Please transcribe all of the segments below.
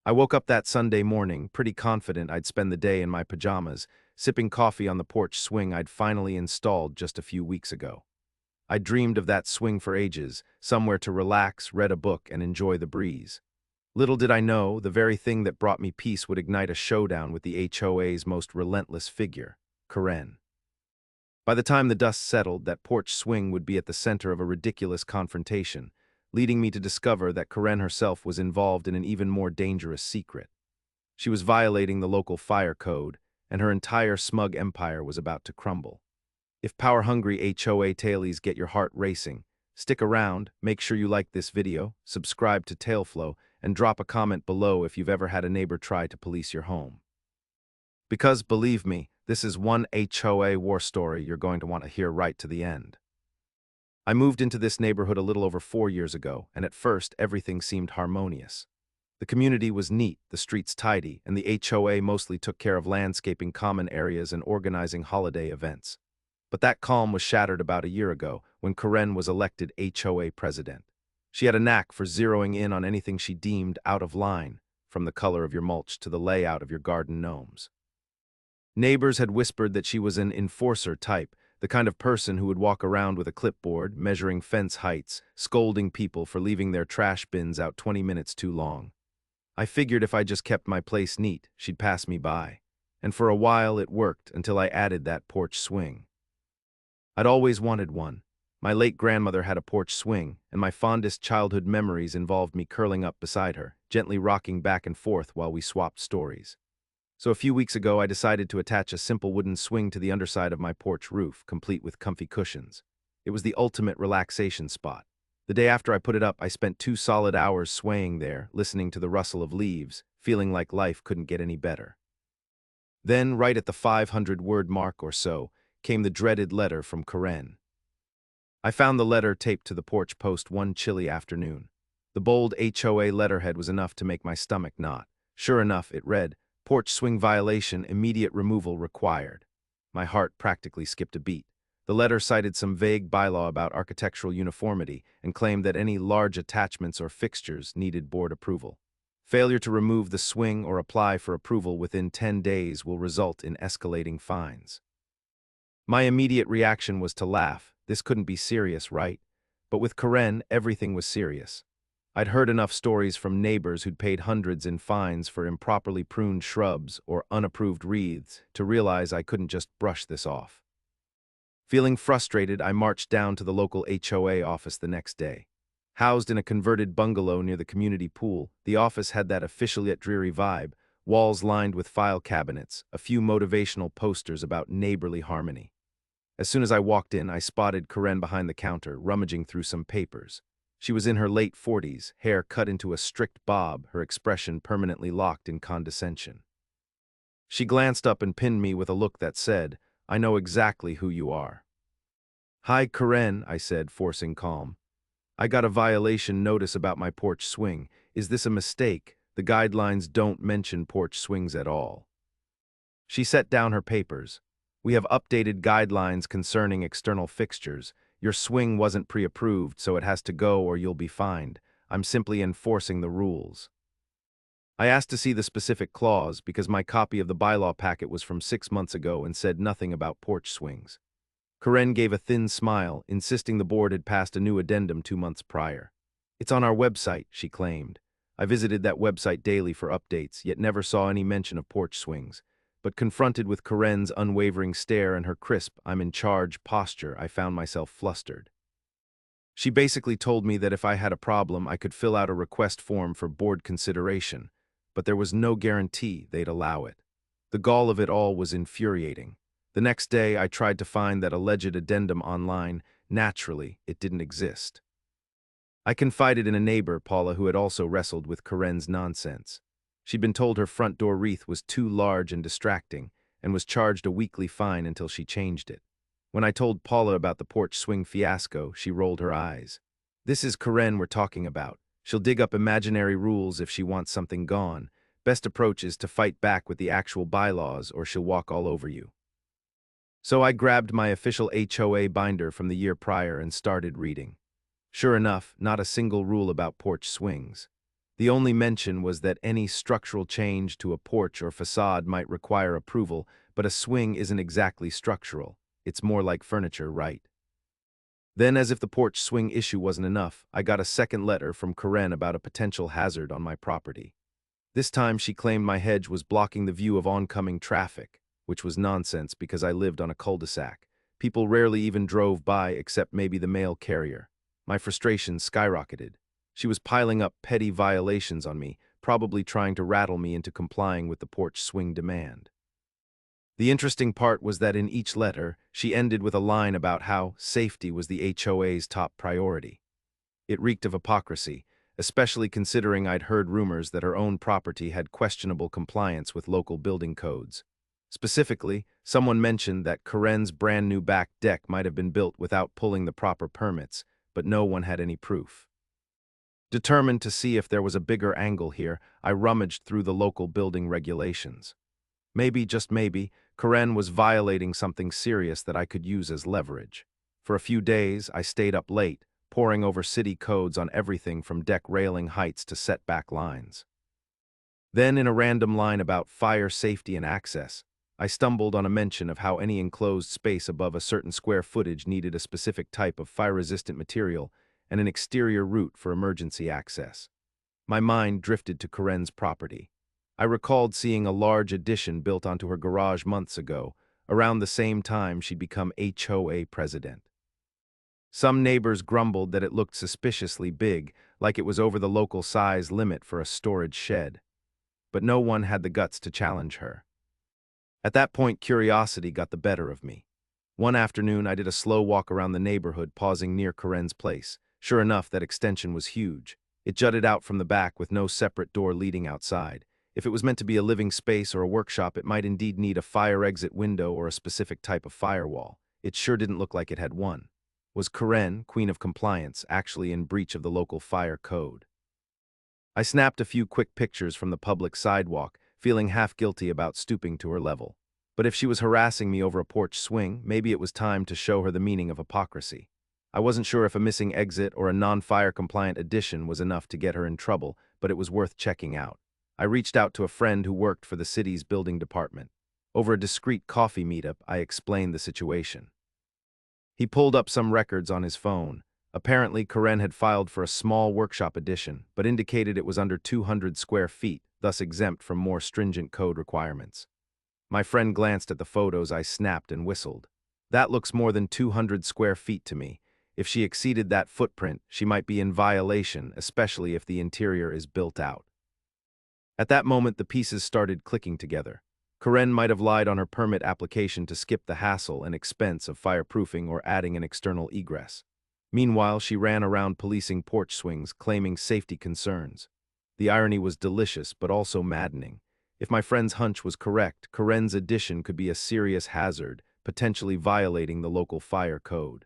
I woke up that Sunday morning, pretty confident I'd spend the day in my pajamas, sipping coffee on the porch swing I'd finally installed just a few weeks ago. I dreamed of that swing for ages, somewhere to relax, read a book, and enjoy the breeze. Little did I know, the very thing that brought me peace would ignite a showdown with the HOA's most relentless figure, Karen. By the time the dust settled, that porch swing would be at the center of a ridiculous confrontation, leading me to discover that Karen herself was involved in an even more dangerous secret. She was violating the local fire code, and her entire smug empire was about to crumble. If power-hungry HOA tailies get your heart racing, stick around, make sure you like this video, subscribe to Tailflow, and drop a comment below if you've ever had a neighbor try to police your home. Because, believe me, this is one HOA war story you're going to want to hear right to the end. I moved into this neighborhood a little over 4 years ago, and at first everything seemed harmonious. The community was neat, the streets tidy, and the HOA mostly took care of landscaping common areas and organizing holiday events. But that calm was shattered about a year ago when Karen was elected HOA president. She had a knack for zeroing in on anything she deemed out of line, from the color of your mulch to the layout of your garden gnomes. Neighbors had whispered that she was an enforcer type, the kind of person who would walk around with a clipboard, measuring fence heights, scolding people for leaving their trash bins out 20 minutes too long. I figured if I just kept my place neat, she'd pass me by. And for a while it worked until I added that porch swing. I'd always wanted one. My late grandmother had a porch swing, and my fondest childhood memories involved me curling up beside her, gently rocking back and forth while we swapped stories. So a few weeks ago, I decided to attach a simple wooden swing to the underside of my porch roof, complete with comfy cushions. It was the ultimate relaxation spot. The day after I put it up, I spent 2 solid hours swaying there, listening to the rustle of leaves, feeling like life couldn't get any better. Then, right at the 500-word mark or so, came the dreaded letter from Karen. I found the letter taped to the porch post one chilly afternoon. The bold HOA letterhead was enough to make my stomach knot. Sure enough, it read, "Porch swing violation, immediate removal required." My heart practically skipped a beat. The letter cited some vague bylaw about architectural uniformity and claimed that any large attachments or fixtures needed board approval. Failure to remove the swing or apply for approval within 10 days will result in escalating fines. My immediate reaction was to laugh. This couldn't be serious, right? But with Karen, everything was serious. I'd heard enough stories from neighbors who'd paid hundreds in fines for improperly pruned shrubs or unapproved wreaths to realize I couldn't just brush this off. Feeling frustrated, I marched down to the local HOA office the next day. Housed in a converted bungalow near the community pool, the office had that official yet dreary vibe, walls lined with file cabinets, a few motivational posters about neighborly harmony. As soon as I walked in, I spotted Karen behind the counter, rummaging through some papers. She was in her late 40s, hair cut into a strict bob, her expression permanently locked in condescension. She glanced up and pinned me with a look that said, "I know exactly who you are." "Hi, Karen," I said, forcing calm. "I got a violation notice about my porch swing. Is this a mistake? The guidelines don't mention porch swings at all." She set down her papers. "We have updated guidelines concerning external fixtures. Your swing wasn't pre-approved, so it has to go or you'll be fined. I'm simply enforcing the rules." I asked to see the specific clause because my copy of the bylaw packet was from 6 months ago and said nothing about porch swings. Karen gave a thin smile, insisting the board had passed a new addendum 2 months prior. "It's on our website," she claimed. I visited that website daily for updates, yet never saw any mention of porch swings. But confronted with Karen's unwavering stare and her crisp, "I'm in charge" posture, I found myself flustered. She basically told me that if I had a problem, I could fill out a request form for board consideration, but there was no guarantee they'd allow it. The gall of it all was infuriating. The next day, I tried to find that alleged addendum online. Naturally, it didn't exist. I confided in a neighbor, Paula, who had also wrestled with Karen's nonsense. She'd been told her front door wreath was too large and distracting, and was charged a weekly fine until she changed it. When I told Paula about the porch swing fiasco, she rolled her eyes. "This is Karen we're talking about. She'll dig up imaginary rules if she wants something gone. Best approach is to fight back with the actual bylaws or she'll walk all over you." So I grabbed my official HOA binder from the year prior and started reading. Sure enough, not a single rule about porch swings. The only mention was that any structural change to a porch or facade might require approval, but a swing isn't exactly structural. It's more like furniture, right? Then, as if the porch swing issue wasn't enough, I got a second letter from Karen about a potential hazard on my property. This time she claimed my hedge was blocking the view of oncoming traffic, which was nonsense because I lived on a cul-de-sac. People rarely even drove by except maybe the mail carrier. My frustration skyrocketed. She was piling up petty violations on me, probably trying to rattle me into complying with the porch swing demand. The interesting part was that in each letter, she ended with a line about how safety was the HOA's top priority. It reeked of hypocrisy, especially considering I'd heard rumors that her own property had questionable compliance with local building codes. Specifically, someone mentioned that Karen's brand new back deck might have been built without pulling the proper permits, but no one had any proof. Determined to see if there was a bigger angle here, I rummaged through the local building regulations. Maybe, just maybe, Karen was violating something serious that I could use as leverage. For a few days, I stayed up late, poring over city codes on everything from deck railing heights to setback lines. Then, in a random line about fire safety and access, I stumbled on a mention of how any enclosed space above a certain square footage needed a specific type of fire-resistant material and an exterior route for emergency access. My mind drifted to Karen's property. I recalled seeing a large addition built onto her garage months ago, around the same time she'd become HOA president. Some neighbors grumbled that it looked suspiciously big, like it was over the local size limit for a storage shed. But no one had the guts to challenge her. At that point, curiosity got the better of me. One afternoon, I did a slow walk around the neighborhood, pausing near Karen's place. Sure enough, that extension was huge. It jutted out from the back with no separate door leading outside. If it was meant to be a living space or a workshop, it might indeed need a fire exit window or a specific type of firewall. It sure didn't look like it had one. Was Karen, Queen of Compliance, actually in breach of the local fire code? I snapped a few quick pictures from the public sidewalk, feeling half guilty about stooping to her level. But if she was harassing me over a porch swing, maybe it was time to show her the meaning of hypocrisy. I wasn't sure if a missing exit or a non-fire compliant addition was enough to get her in trouble, but it was worth checking out. I reached out to a friend who worked for the city's building department. Over a discreet coffee meetup, I explained the situation. He pulled up some records on his phone. Apparently, Karen had filed for a small workshop addition, but indicated it was under 200 square feet, thus exempt from more stringent code requirements. My friend glanced at the photos I snapped and whistled. That looks more than 200 square feet to me. If she exceeded that footprint, she might be in violation, especially if the interior is built out. At that moment, the pieces started clicking together. Karen might have lied on her permit application to skip the hassle and expense of fireproofing or adding an external egress. Meanwhile, she ran around policing porch swings, claiming safety concerns. The irony was delicious, but also maddening. If my friend's hunch was correct, Karen's addition could be a serious hazard, potentially violating the local fire code.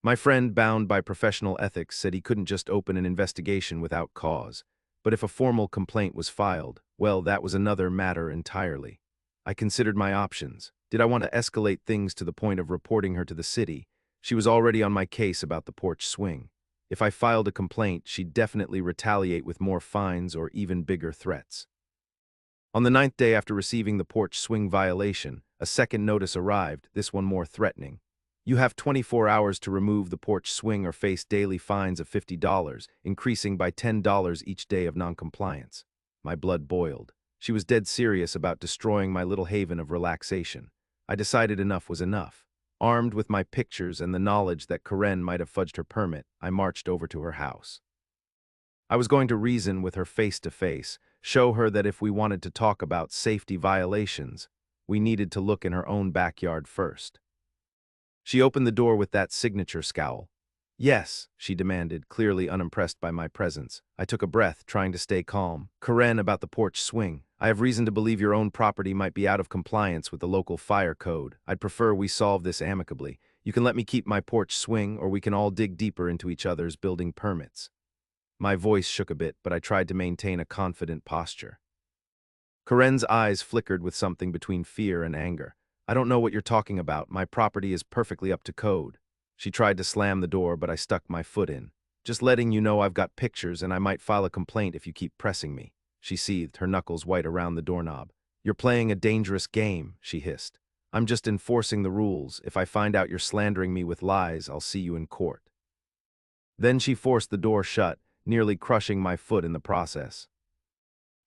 My friend, bound by professional ethics, said he couldn't just open an investigation without cause. But if a formal complaint was filed, well, that was another matter entirely. I considered my options. Did I want to escalate things to the point of reporting her to the city? She was already on my case about the porch swing. If I filed a complaint, she'd definitely retaliate with more fines or even bigger threats. On the 9th day after receiving the porch swing violation, a second notice arrived, this one more threatening. You have 24 hours to remove the porch swing or face daily fines of $50, increasing by $10 each day of noncompliance. My blood boiled. She was dead serious about destroying my little haven of relaxation. I decided enough was enough. Armed with my pictures and the knowledge that Karen might have fudged her permit, I marched over to her house. I was going to reason with her face to face, show her that if we wanted to talk about safety violations, we needed to look in her own backyard first. She opened the door with that signature scowl. "Yes," she demanded, clearly unimpressed by my presence. I took a breath, trying to stay calm. "Karen, about the porch swing. I have reason to believe your own property might be out of compliance with the local fire code. I'd prefer we solve this amicably. You can let me keep my porch swing, or we can all dig deeper into each other's building permits." My voice shook a bit, but I tried to maintain a confident posture. Karen's eyes flickered with something between fear and anger. "I don't know what you're talking about. My property is perfectly up to code." She tried to slam the door, but I stuck my foot in. Just letting you know I've got pictures and I might file a complaint if you keep pressing me. She seethed, her knuckles white around the doorknob. You're playing a dangerous game, she hissed. I'm just enforcing the rules. If I find out you're slandering me with lies, I'll see you in court. Then she forced the door shut, nearly crushing my foot in the process.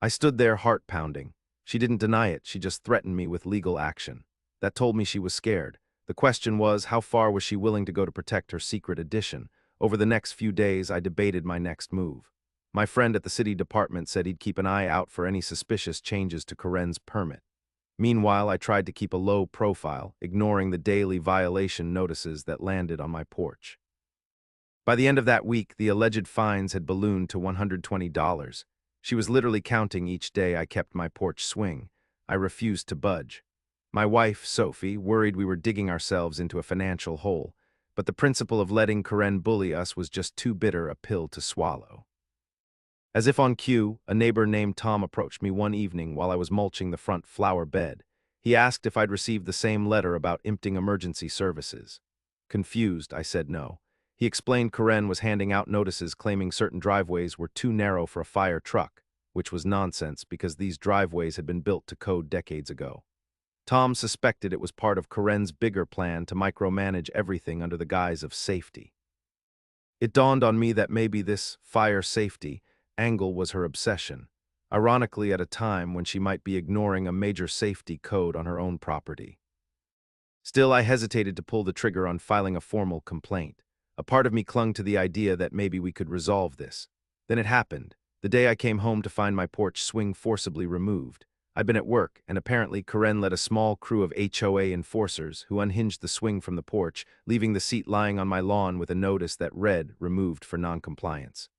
I stood there heart pounding. She didn't deny it, she just threatened me with legal action. That told me she was scared. The question was, how far was she willing to go to protect her secret addition? Over the next few days, I debated my next move. My friend at the city department said he'd keep an eye out for any suspicious changes to Corinne's permit. Meanwhile, I tried to keep a low profile, ignoring the daily violation notices that landed on my porch. By the end of that week, the alleged fines had ballooned to $120. She was literally counting each day I kept my porch swing. I refused to budge. My wife, Sophie, worried we were digging ourselves into a financial hole, but the principle of letting Corinne bully us was just too bitter a pill to swallow. As if on cue, a neighbor named Tom approached me one evening while I was mulching the front flower bed. He asked if I'd received the same letter about emptying emergency services. Confused, I said no. He explained Corinne was handing out notices claiming certain driveways were too narrow for a fire truck, which was nonsense because these driveways had been built to code decades ago. Tom suspected it was part of Corinne's bigger plan to micromanage everything under the guise of safety. It dawned on me that maybe this fire safety angle was her obsession, ironically at a time when she might be ignoring a major safety code on her own property. Still, I hesitated to pull the trigger on filing a formal complaint. A part of me clung to the idea that maybe we could resolve this. Then it happened, the day I came home to find my porch swing forcibly removed. I'd been at work, and apparently Corinne led a small crew of HOA enforcers who unhinged the swing from the porch, leaving the seat lying on my lawn with a notice that read, "Removed for noncompliance."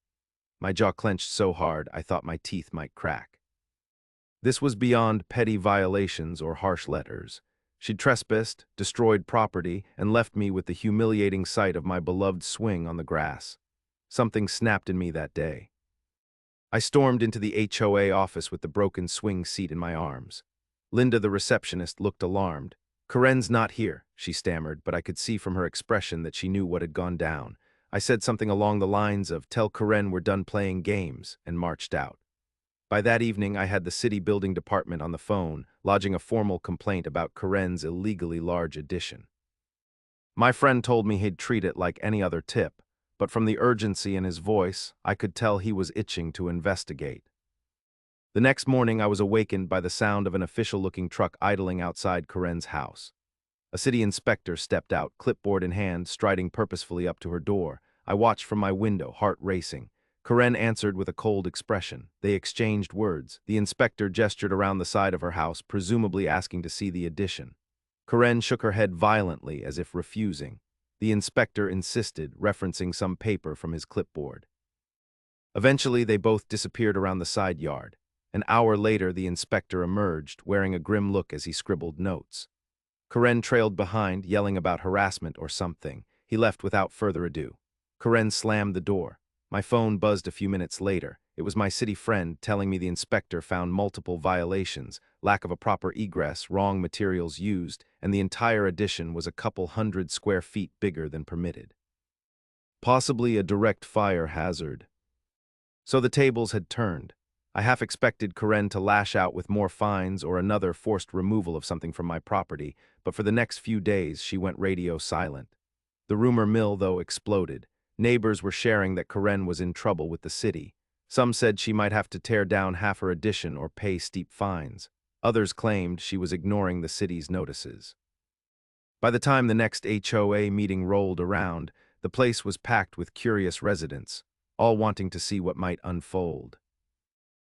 My jaw clenched so hard I thought my teeth might crack. This was beyond petty violations or harsh letters. She'd trespassed, destroyed property, and left me with the humiliating sight of my beloved swing on the grass. Something snapped in me that day. I stormed into the HOA office with the broken swing seat in my arms. Linda, the receptionist, looked alarmed. "Corinne's not here," she stammered, but I could see from her expression that she knew what had gone down. I said something along the lines of, "Tell Corinne we're done playing games," and marched out. By that evening, I had the city building department on the phone, lodging a formal complaint about Corinne's illegally large addition. My friend told me he'd treat it like any other tip, but from the urgency in his voice, I could tell he was itching to investigate. The next morning, I was awakened by the sound of an official-looking truck idling outside Corinne's house. A city inspector stepped out, clipboard in hand, striding purposefully up to her door. I watched from my window, heart racing. Corinne answered with a cold expression. They exchanged words. The inspector gestured around the side of her house, presumably asking to see the addition. Corinne shook her head violently, as if refusing. The inspector insisted, referencing some paper from his clipboard. Eventually, they both disappeared around the side yard. An hour later, the inspector emerged, wearing a grim look as he scribbled notes. Corinne trailed behind, yelling about harassment or something. He left without further ado. Corinne slammed the door. My phone buzzed a few minutes later. It was my city friend telling me the inspector found multiple violations, lack of a proper egress, wrong materials used, and the entire addition was a couple 100 square feet bigger than permitted. Possibly a direct fire hazard. So the tables had turned. I half expected Corinne to lash out with more fines or another forced removal of something from my property, but for the next few days she went radio silent. The rumor mill, though, exploded. Neighbors were sharing that Corinne was in trouble with the city. Some said she might have to tear down half her addition or pay steep fines. Others claimed she was ignoring the city's notices. By the time the next HOA meeting rolled around, the place was packed with curious residents, all wanting to see what might unfold.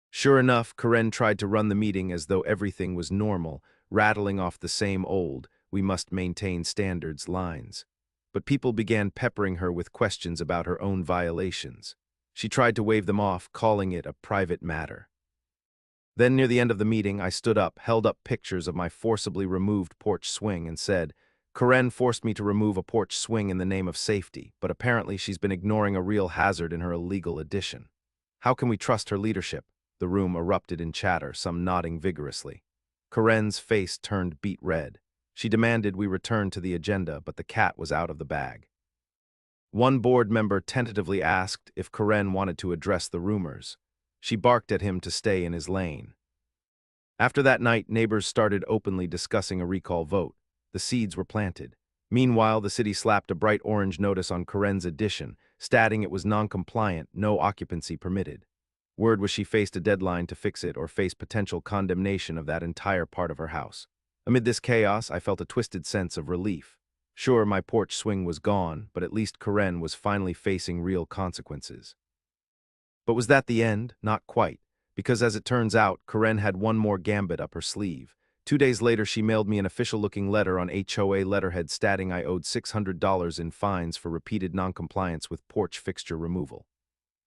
Sure enough, Corinne tried to run the meeting as though everything was normal, rattling off the same old, "we must maintain standards" lines. But people began peppering her with questions about her own violations. She tried to wave them off, calling it a private matter. Then, near the end of the meeting, I stood up, held up pictures of my forcibly removed porch swing, and said, "Corinne forced me to remove a porch swing in the name of safety, but apparently she's been ignoring a real hazard in her illegal addition. How can we trust her leadership?" The room erupted in chatter, some nodding vigorously. Corinne's face turned beet red. She demanded we return to the agenda, but the cat was out of the bag. One board member tentatively asked if Karen wanted to address the rumors. She barked at him to stay in his lane. After that night, neighbors started openly discussing a recall vote. The seeds were planted. Meanwhile, the city slapped a bright orange notice on Karen's addition, stating it was non-compliant, no occupancy permitted. Word was she faced a deadline to fix it or face potential condemnation of that entire part of her house. Amid this chaos, I felt a twisted sense of relief. Sure, my porch swing was gone, but at least Karen was finally facing real consequences. But was that the end? Not quite. Because as it turns out, Karen had one more gambit up her sleeve. 2 days later, she mailed me an official-looking letter on HOA letterhead stating I owed $600 in fines for repeated noncompliance with porch fixture removal.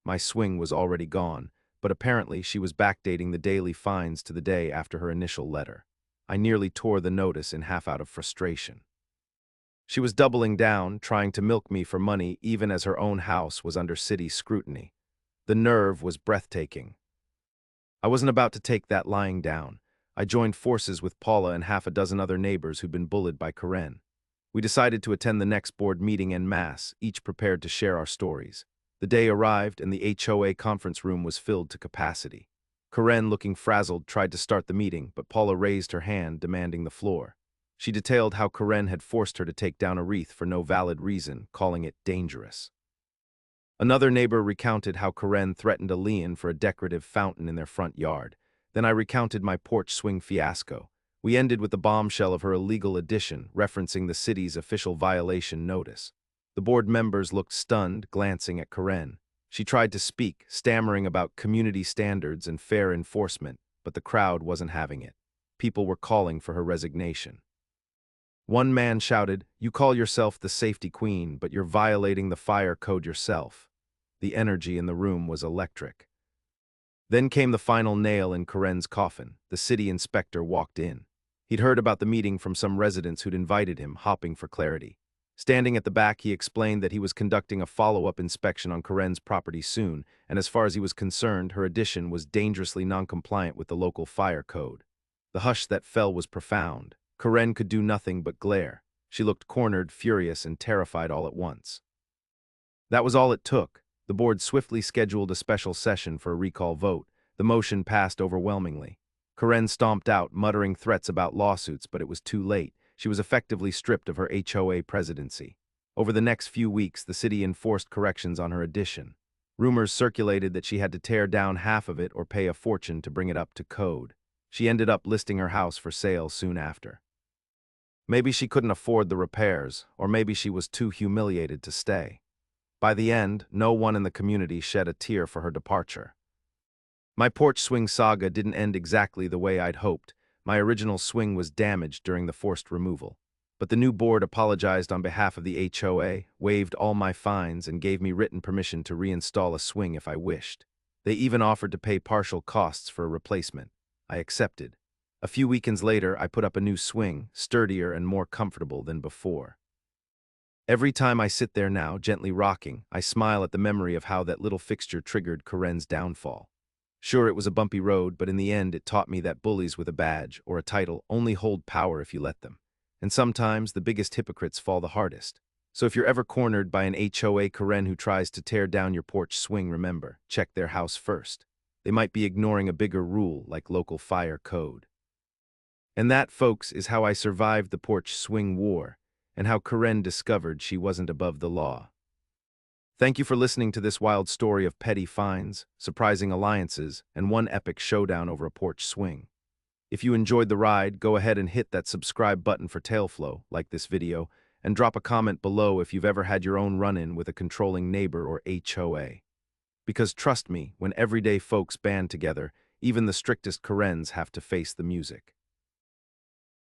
My swing was already gone, but apparently she was backdating the daily fines to the day after her initial letter. I nearly tore the notice in half out of frustration. She was doubling down, trying to milk me for money even as her own house was under city scrutiny. The nerve was breathtaking. I wasn't about to take that lying down. I joined forces with Paula and half a dozen other neighbors who'd been bullied by Karen. We decided to attend the next board meeting en masse, each prepared to share our stories. The day arrived and the HOA conference room was filled to capacity. Karen, looking frazzled, tried to start the meeting, but Paula raised her hand, demanding the floor. She detailed how Karen had forced her to take down a wreath for no valid reason, calling it dangerous. Another neighbor recounted how Karen threatened a lien for a decorative fountain in their front yard. Then I recounted my porch swing fiasco. We ended with the bombshell of her illegal addition, referencing the city's official violation notice. The board members looked stunned, glancing at Karen. She tried to speak, stammering about community standards and fair enforcement, but the crowd wasn't having it. People were calling for her resignation. One man shouted, "You call yourself the safety queen, but you're violating the fire code yourself." The energy in the room was electric. Then came the final nail in Karen's coffin. The city inspector walked in. He'd heard about the meeting from some residents who'd invited him, hopping for clarity. Standing at the back, he explained that he was conducting a follow-up inspection on Karen's property soon, and as far as he was concerned, her addition was dangerously non-compliant with the local fire code. The hush that fell was profound. Karen could do nothing but glare. She looked cornered, furious, and terrified all at once. That was all it took. The board swiftly scheduled a special session for a recall vote. The motion passed overwhelmingly. Karen stomped out, muttering threats about lawsuits, but it was too late. She was effectively stripped of her HOA presidency. Over the next few weeks, the city enforced corrections on her addition. Rumors circulated that she had to tear down half of it or pay a fortune to bring it up to code. She ended up listing her house for sale soon after. Maybe she couldn't afford the repairs, or maybe she was too humiliated to stay. By the end, no one in the community shed a tear for her departure. My porch swing saga didn't end exactly the way I'd hoped. My original swing was damaged during the forced removal. But the new board apologized on behalf of the HOA, waived all my fines, and gave me written permission to reinstall a swing if I wished. They even offered to pay partial costs for a replacement. I accepted. A few weekends later, I put up a new swing, sturdier and more comfortable than before. Every time I sit there now, gently rocking, I smile at the memory of how that little fixture triggered Karen's downfall. Sure, it was a bumpy road, but in the end it taught me that bullies with a badge or a title only hold power if you let them. And sometimes the biggest hypocrites fall the hardest. So if you're ever cornered by an HOA Karen who tries to tear down your porch swing, remember, check their house first. They might be ignoring a bigger rule like local fire code. And that, folks, is how I survived the porch swing war, and how Karen discovered she wasn't above the law. Thank you for listening to this wild story of petty fines, surprising alliances, and one epic showdown over a porch swing. If you enjoyed the ride, go ahead and hit that subscribe button for Tailflow, like this video, and drop a comment below if you've ever had your own run-in with a controlling neighbor or HOA. Because trust me, when everyday folks band together, even the strictest Karens have to face the music.